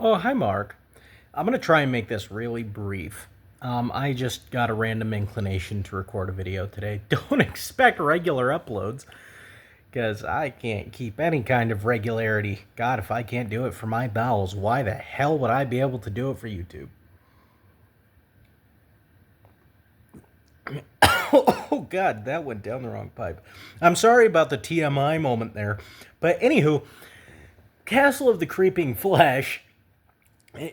Oh, hi, Mark. I'm going to try and make this really brief. I just got a random inclination to record a video today. Don't expect regular uploads, because I can't keep any kind of regularity. God, if I can't do it for my bowels, why the hell would I be able to do it for YouTube? Oh, God, that went down the wrong pipe. I'm sorry about the TMI moment there. But, anywho, Castle of the Creeping Flesh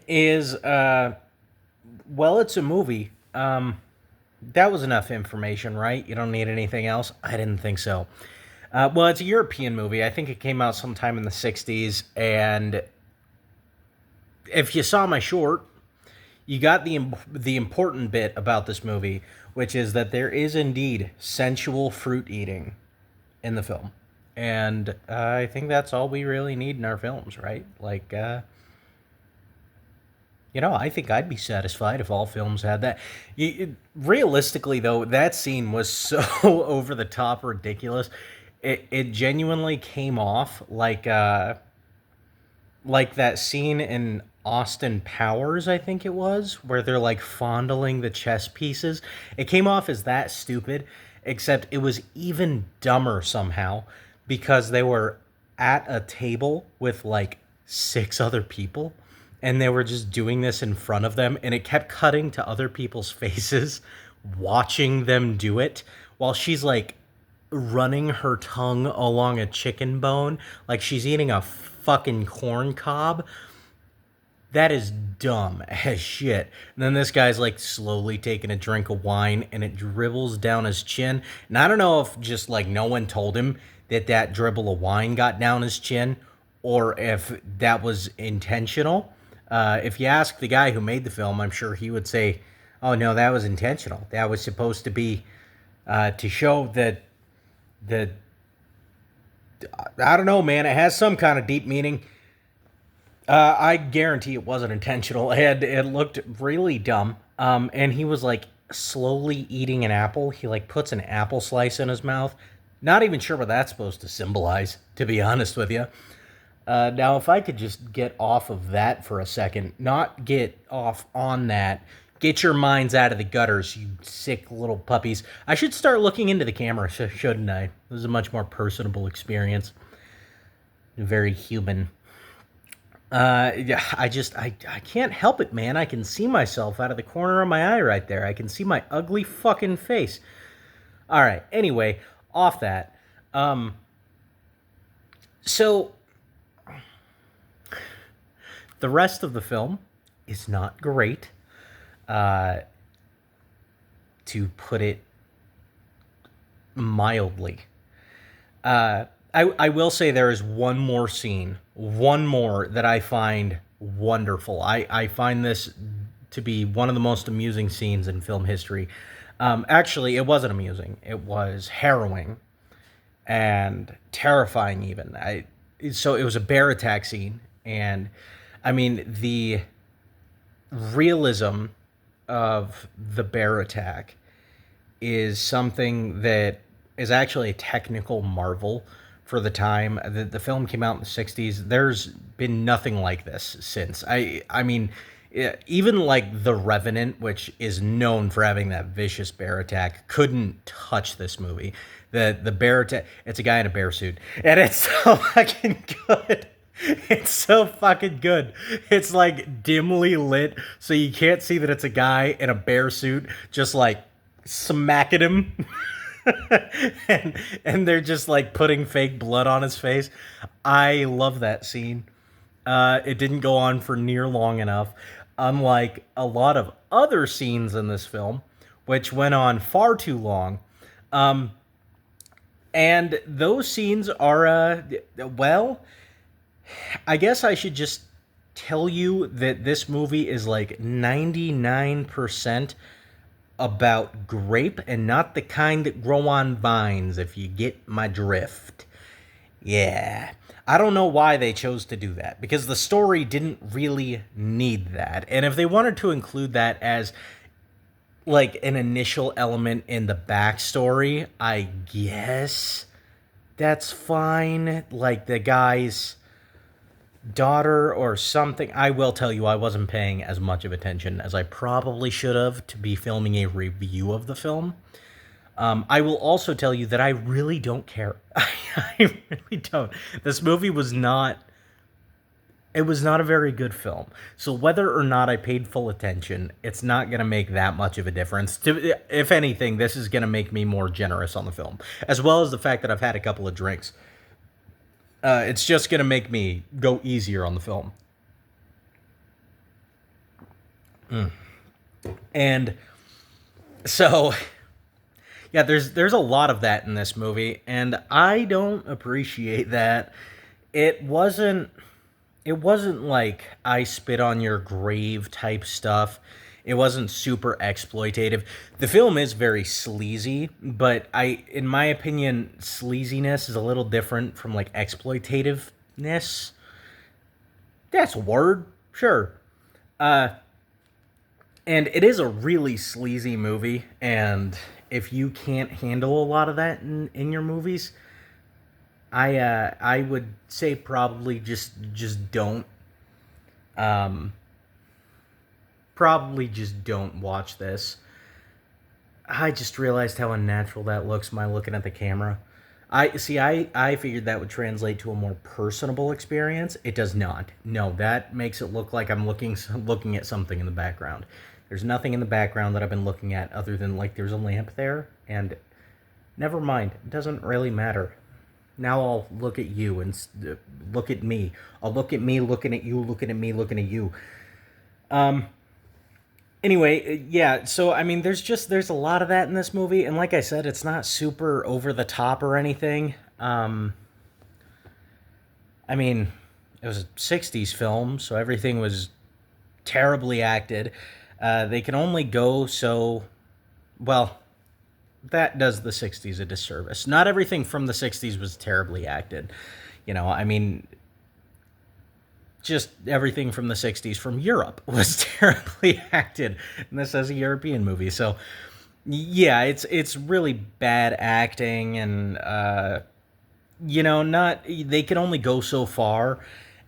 is, well, it's a movie. That was enough information, right? You don't need anything else? I didn't think so. Well, it's a European movie. I think it came out sometime in the 60s. And if you saw my short, you got the important bit about this movie, which is that there is indeed sensual fruit eating in the film. And I think that's all we really need in our films, right? I think I'd be satisfied if all films had that. Realistically, though, that scene was so over the top ridiculous. It genuinely came off like that scene in Austin Powers, I think it was, where they're like fondling the chess pieces. It came off as that stupid, except it was even dumber somehow because they were at a table with like six other people and they were just doing this in front of them, and it kept cutting to other people's faces watching them do it while she's like running her tongue along a chicken bone like she's eating a fucking corn cob. That is dumb as shit. And then this guy's like slowly taking a drink of wine and it dribbles down his chin. And I don't know if just like no one told him that that dribble of wine got down his chin or if that was intentional. If you ask the guy who made the film, I'm sure he would say, oh no, that was intentional. That was supposed to be to show that the I don't know, man. It has some kind of deep meaning. I guarantee it wasn't intentional. It looked really dumb. And he was like slowly eating an apple. He like puts an apple slice in his mouth. Not even sure what that's supposed to symbolize, to be honest with you. Now, if I could just get off of that for a second, not get off on that, get your minds out of the gutters, you sick little puppies. I should start looking into the camera, shouldn't I? This is a much more personable experience, very human. Yeah, I can't help it, man. I can see myself out of the corner of my eye right there. I can see my ugly fucking face. All right. Anyway, off that. Um, so the rest of the film is not great, uh, to put it mildly. I will say there is one more that I find wonderful. I find this to be one of the most amusing scenes in film history. Actually, it wasn't amusing. It was harrowing and terrifying. Even so it was a bear attack scene, and I mean the realism of the bear attack is something that is actually a technical marvel for the time. The film came out in the 60s. There's been nothing like this since. I mean, even like The Revenant, which is known for having that vicious bear attack, couldn't touch this movie. The bear attack, it's a guy in a bear suit, and it's so fucking good. It's so fucking good. It's like dimly lit, so you can't see that it's a guy in a bear suit just like smacking him. and they're just like putting fake blood on his face. I love that scene. It didn't go on for near long enough, unlike a lot of other scenes in this film, which went on far too long. Um, and those scenes are, well, I guess I should just tell you that this movie is like 99% about grape and not the kind that grow on vines, if you get my drift. Yeah. I don't know why they chose to do that because the story didn't really need that. And if they wanted to include that as like an initial element in the backstory, I guess that's fine. Like the guy's daughter or something. I will tell you, I wasn't paying as much of attention as I probably should have to be filming a review of the film. I will also tell you that I really don't care. I really don't. This movie was not. It was not a very good film. So whether or not I paid full attention, it's not going to make that much of a difference. If anything, this is going to make me more generous on the film, as well as the fact that I've had a couple of drinks. It's just going to make me go easier on the film. And so, yeah, there's a lot of that in this movie, and I don't appreciate that. It wasn't it wasn't like I spit on your grave type stuff. It wasn't super exploitative. The film is very sleazy, but in my opinion, sleaziness is a little different from like exploitativeness. That's a word, sure. Uh, and it is a really sleazy movie, and if you can't handle a lot of that in your movies, I would say probably just don't. Um, Probably just don't watch this. I just realized how unnatural that looks. My looking at the camera. I see. I figured that would translate to a more personable experience. It does not. No, that makes it look like I'm looking at something in the background. There's nothing in the background that I've been looking at other than like there's a lamp there, and never mind. It doesn't really matter. Now I'll look at you and look at me. I'll look at me looking at you, looking at me, looking at you. Um, Anyway, yeah, so I mean there's a lot of that in this movie, and like I said, it's not super over the top or anything. I mean, it was a 60s film, so everything was terribly acted. They can only go so well, that does the 60s a disservice. Not everything from the 60s was terribly acted. I mean, just everything from the 60s from Europe was terribly acted. And this is a European movie. So, yeah, it's really bad acting and not they can only go so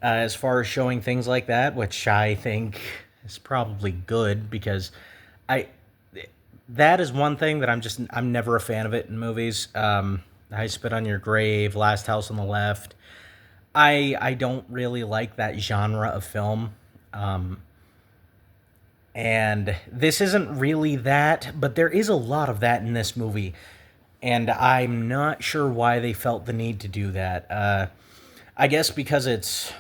as far as showing things like that, which I think is probably good because I that is one thing that I'm never a fan of it in movies. I Spit on Your Grave, Last House on the Left. I don't really like that genre of film. Um, and this isn't really that, but there is a lot of that in this movie. And I'm not sure why they felt the need to do that. I guess because it's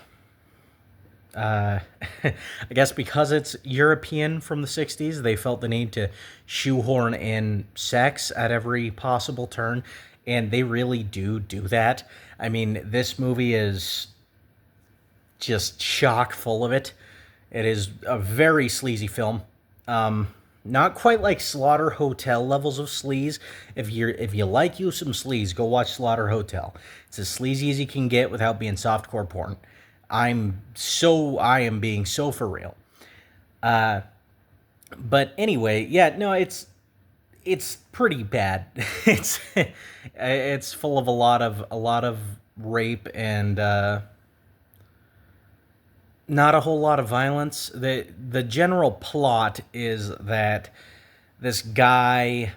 uh, I guess because it's European from the 60s, they felt the need to shoehorn in sex at every possible turn, and they really do that. I mean, this movie is just chock full of it. It is a very sleazy film. Um, Not quite like Slaughter Hotel levels of sleaze. If you like you some sleaze, go watch Slaughter Hotel. It's as sleazy as you can get without being softcore porn. I am being so for real. Uh, but anyway, yeah, no, it's pretty bad. It's full of a lot of rape and not a whole lot of violence. The general plot is that this guy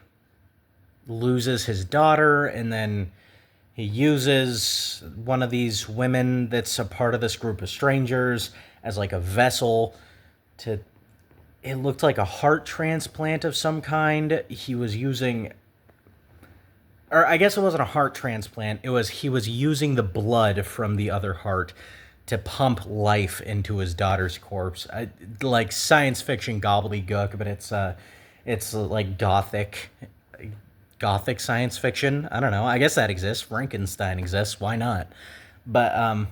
loses his daughter and then he uses one of these women that's a part of this group of strangers as like a vessel to it looked like a heart transplant of some kind. He was using or I guess it wasn't a heart transplant. It was he was using the blood from the other heart to pump life into his daughter's corpse. Like science fiction gobbledygook, but it's like gothic science fiction. I don't know. I guess that exists. Frankenstein exists. Why not? But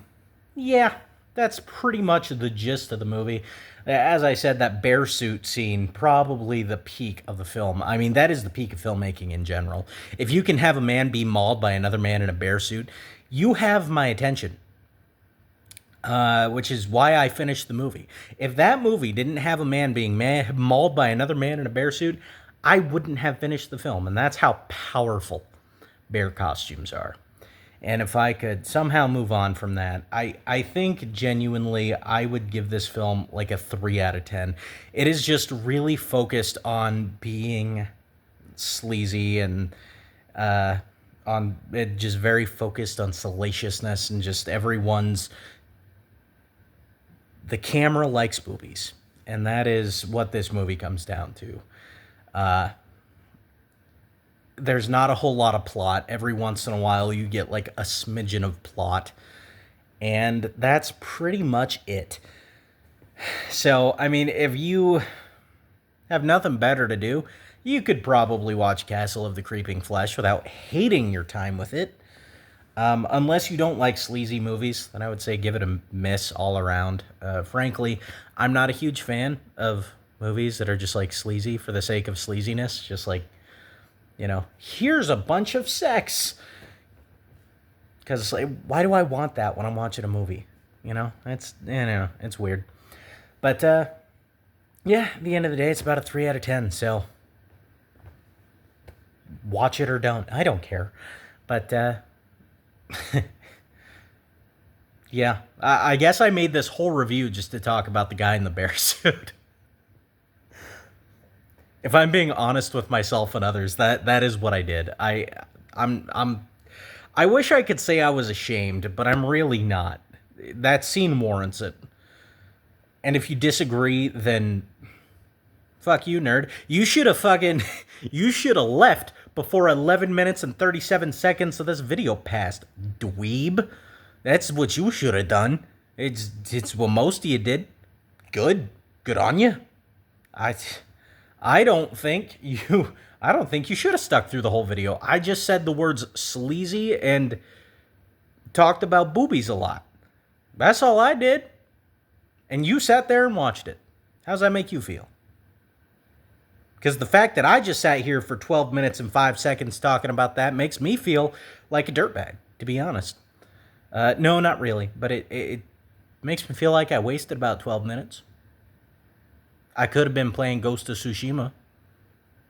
yeah, that's pretty much the gist of the movie. As I said, that bear suit scene, probably the peak of the film. I mean, that is the peak of filmmaking in general. If you can have a man be mauled by another man in a bear suit, you have my attention. Which is why I finished the movie. If that movie didn't have a man being mauled by another man in a bear suit, I wouldn't have finished the film. And that's how powerful bear costumes are. And if I could somehow move on from that, I think genuinely I would give this film like a 3 out of 10. It is just really focused on being sleazy and on it, just very focused on salaciousness, and just everyone's, the camera likes boobies, and that is what this movie comes down to. There's not a whole lot of plot. Every once in a while you get like a smidgen of plot, and that's pretty much it. So I mean, if you have nothing better to do, you could probably watch Castle of the Creeping Flesh without hating your time with it. Unless you don't like sleazy movies, then I would say give it a miss all around. Frankly, I'm not a huge fan of movies that are just like sleazy for the sake of sleaziness. Just like, here's a bunch of sex. Because like, why do I want that when I'm watching a movie? It's weird. But yeah, at the end of the day, it's about a 3 out of 10. So watch it or don't. I don't care. But yeah, I guess I made this whole review just to talk about the guy in the bear suit. If I'm being honest with myself and others, that is what I did. I wish I could say I was ashamed, but I'm really not. That scene warrants it. And if you disagree, then fuck you, nerd. You should have left before 11 minutes and 37 seconds of this video passed, dweeb. That's what you should have done. It's what most of you did. Good on you. I don't think you should have stuck through the whole video. I just said the words sleazy and talked about boobies a lot. That's all I did. And you sat there and watched it. How does that make you feel? Because the fact that I just sat here for 12 minutes and 5 seconds talking about that makes me feel like a dirtbag, to be honest. No, not really. But it makes me feel like I wasted about 12 minutes. I could have been playing Ghost of Tsushima.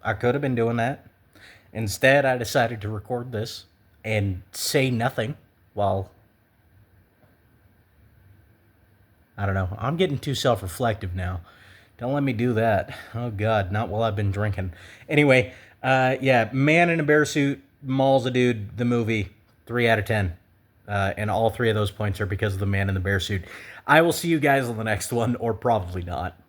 I could have been doing that. Instead, I decided to record this and say nothing while... I don't know. I'm getting too self-reflective now. Don't let me do that. Oh, God. Not while I've been drinking. Anyway, yeah. Man in a bear suit mauls a dude. The movie. 3 out of 10. And all 3 of those points are because of the man in the bear suit. I will see you guys on the next one, or probably not.